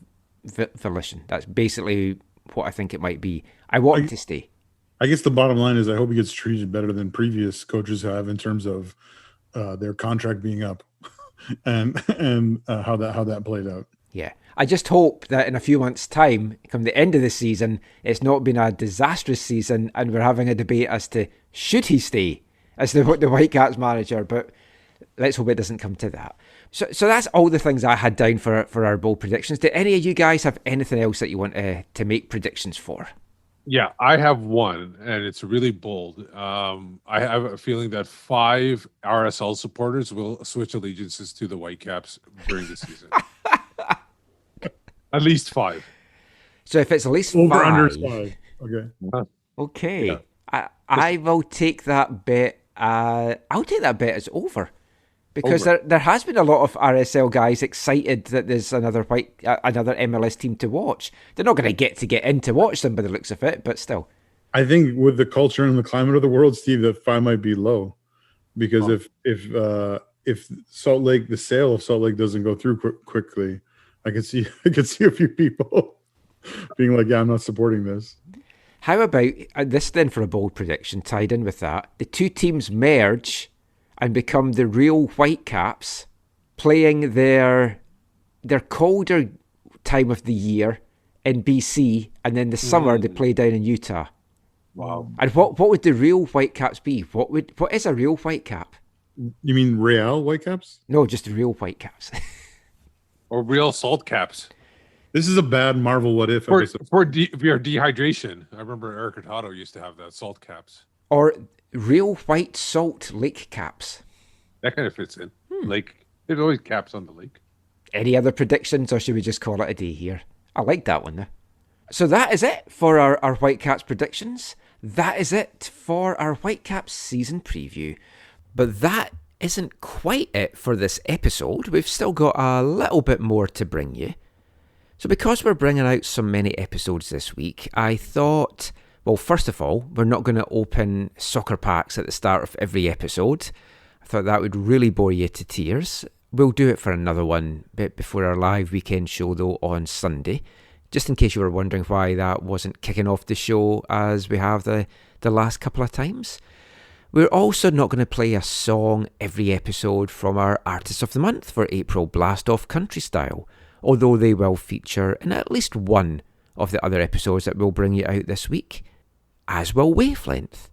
volition. That's basically what I think it might be. I want him to stay. I guess the bottom line is I hope he gets treated better than previous coaches have in terms of their contract being up and how that played out. Yeah. I just hope that in a few months' time, come the end of the season, it's not been a disastrous season and we're having a debate as to should he stay as the Whitecaps manager, but let's hope it doesn't come to that. So that's all the things I had down for our bold predictions. Do any of you guys have anything else that you want to make predictions for? Yeah, I have one, and it's really bold. I have a feeling that 5 RSL supporters will switch allegiances to the Whitecaps during the season. At least 5. So if it's at least Over 5. under 5. Okay. Okay. Yeah. I will take that bet. I'll take that bet as over. Because there has been a lot of RSL guys excited that there's another MLS team to watch. They're not going to get in to watch them by the looks of it, but still. I think with the culture and the climate of the world, Steve, that 5 might be low, because if Salt Lake, the sale of Salt Lake doesn't go through quickly, I could see a few people being like, "Yeah, I'm not supporting this." How about this then for a bold prediction tied in with that? The two teams merge and become the real Whitecaps, playing their colder time of the year in BC, and then the summer they play down in Utah. Wow. And what would the real Whitecaps be? What is a real Whitecap? You mean Real Whitecaps? No, just the real Whitecaps. Or real salt caps. This is a bad Marvel what if For episode. your dehydration. I remember Eric Hurtado used to have that, salt caps. Or real white salt lake caps. That kind of fits in. Lake. There's always caps on the lake. Any other predictions, or should we just call it a day here? I like that one, though. So that is it for our Whitecaps predictions. That is it for our Whitecaps season preview. But that isn't quite it for this episode. We've still got a little bit more to bring you. So because we're bringing out so many episodes this week, I thought, well, first of all, we're not going to open soccer packs at the start of every episode. I thought that would really bore you to tears. We'll do it for another one bit before our live weekend show, though, on Sunday. Just in case you were wondering why that wasn't kicking off the show as we have the last couple of times. We're also not going to play a song every episode from our Artist of the Month for April Blast Off Country Style, although they will feature in at least one of the other episodes that we'll bring you out this week, as will Wavelength.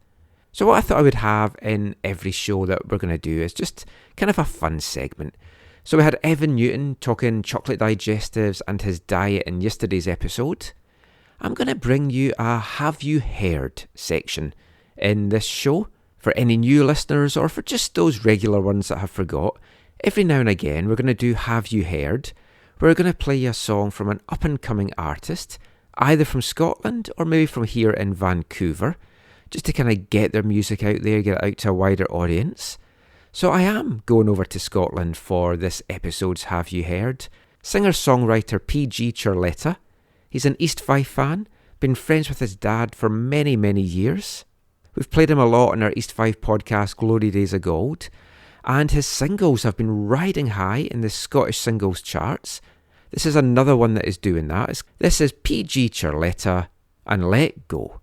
So what I thought I would have in every show that we're going to do is just kind of a fun segment. So we had Evan Newton talking chocolate digestives and his diet in yesterday's episode. I'm going to bring you a Have You Heard section in this show for any new listeners or for just those regular ones that have forgot. Every now and again we're going to do Have You Heard. We're going to play a song from an up-and-coming artist, either from Scotland or maybe from here in Vancouver, just to kind of get their music out there, get it out to a wider audience. So I am going over to Scotland for this episode's Have You Heard. Singer-songwriter PG Ciarletta. He's an East Fife fan, been friends with his dad for many, many years. We've played him a lot on our East Fife podcast, Glory Days of Gold, and his singles have been riding high in the Scottish singles charts. This is another one that is doing that. This is PG Ciarletta and Let Go.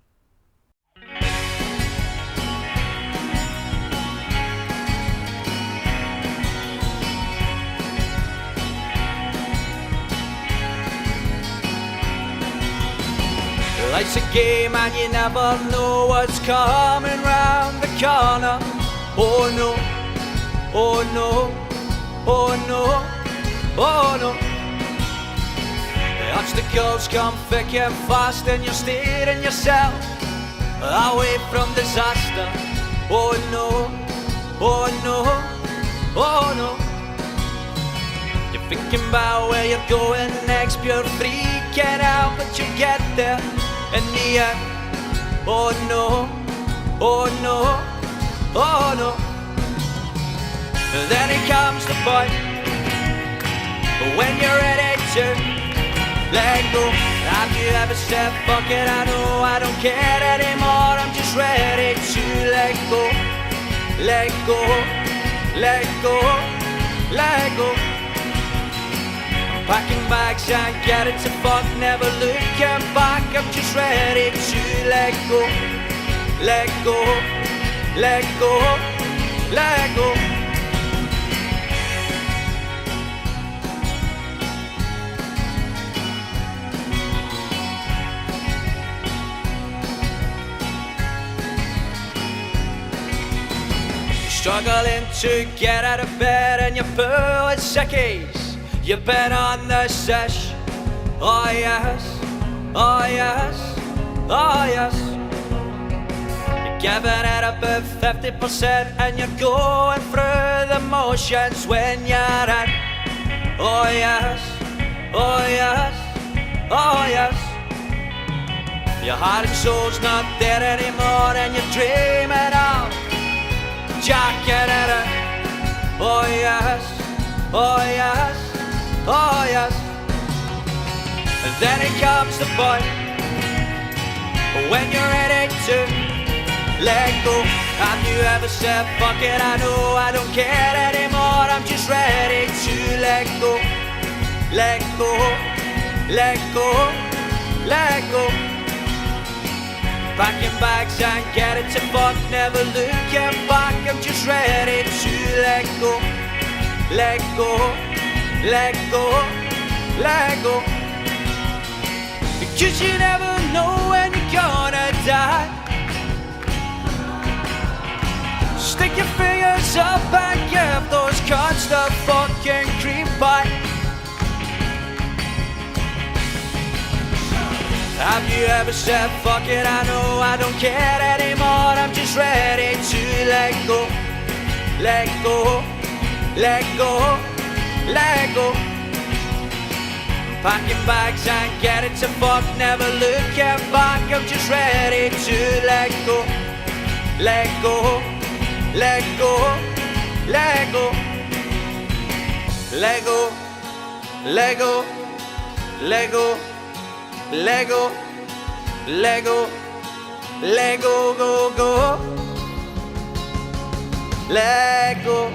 Life's a game and you never know what's coming round the corner. Oh no, oh no, oh no, oh no. The obstacles come thick and fast and you're steering yourself away from disaster. Oh no, oh no, oh no. You're thinking about where you're going next, pure freaking out, but you get there in the end. Oh no, oh no, oh no. And then it comes the point when you're ready to let go. Have you ever said, fuck it, I know I don't care anymore, I'm just ready to let go. Let go, let go, let go. I'm packing bags and getting to fuck, never looking back, I'm just ready to let go. let go, let go, let go. Struggling to get out of bed and you're full of sickies. You've been on the sesh. Oh yes, oh yes, oh yes. You're giving it about 50% and you're going through the motions when you're at. Oh yes, oh yes, oh yes. Your heart and soul's not there anymore and you're dreaming of jacket in it. Oh yes, oh yes, oh yes. And then it comes the point when you're ready to let go. Have you ever said, fuck it, I know I don't care anymore, I'm just ready to let go. Let go, let go, let go. Packing bags and get it to fuck, never looking back, I'm just ready to let go. Let go, let go, let go. Because you never know when you're gonna die. Stick your fingers up and give those cards the fucking cream pie. Have you ever said, fuck it, I know I don't care anymore, I'm just ready to let go. Let go, let go, let go. Packing bags and get it to fuck, never looking back, I'm just ready to let go. Let go, let go, let go. Let go, let go, let go. Lego, Lego, Lego, go, go. Lego.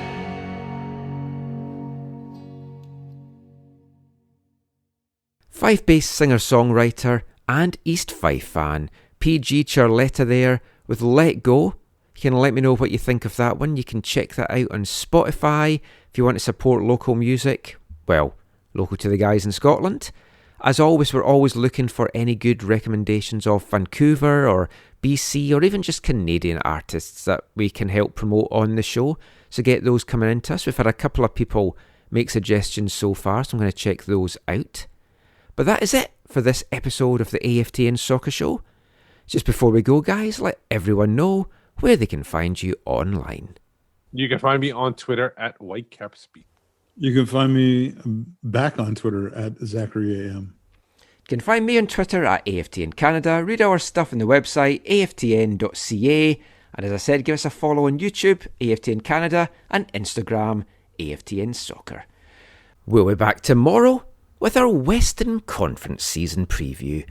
Fife Bass singer-songwriter and East Fife fan, PG Ciarletta there with Let Go. You can let me know what you think of that one. You can check that out on Spotify if you want to support local music. Well, local to the guys in Scotland. As always, we're always looking for any good recommendations of Vancouver or BC or even just Canadian artists that we can help promote on the show. So get those coming into us. We've had a couple of people make suggestions so far, so I'm going to check those out. But that is it for this episode of the AFTN Soccer Show. Just before we go, guys, let everyone know where they can find you online. You can find me on Twitter at WhiteCapspeak. You can find me back on Twitter at ZacharyAM. You can find me on Twitter at AFTN Canada, read our stuff on the website aftn.ca, and as I said, give us a follow on YouTube, AFTN Canada, and Instagram, AFTN Soccer. We'll be back tomorrow with our Western Conference season preview,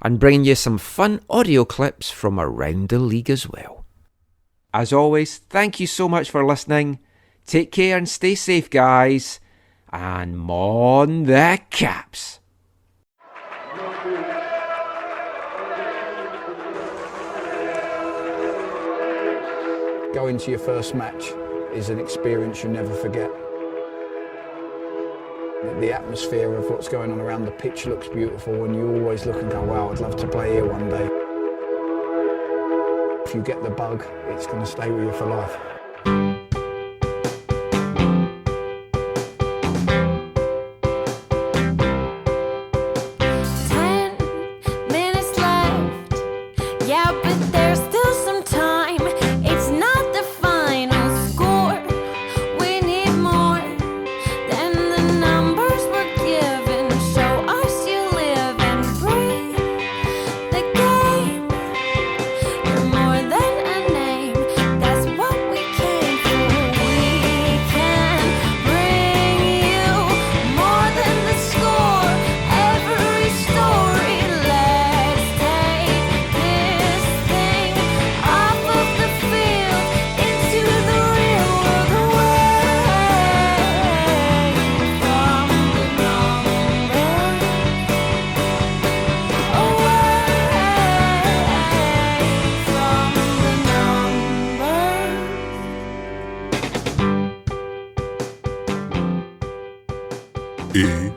and bringing you some fun audio clips from around the league as well. As always, thank you so much for listening. Take care and stay safe, guys. And mon the Caps. Going to your first match is an experience you never forget. The atmosphere of what's going on around the pitch looks beautiful, and you always look and go, wow, I'd love to play here one day. If you get the bug, it's going to stay with you for life. More than a name, that's what we came for. AFTN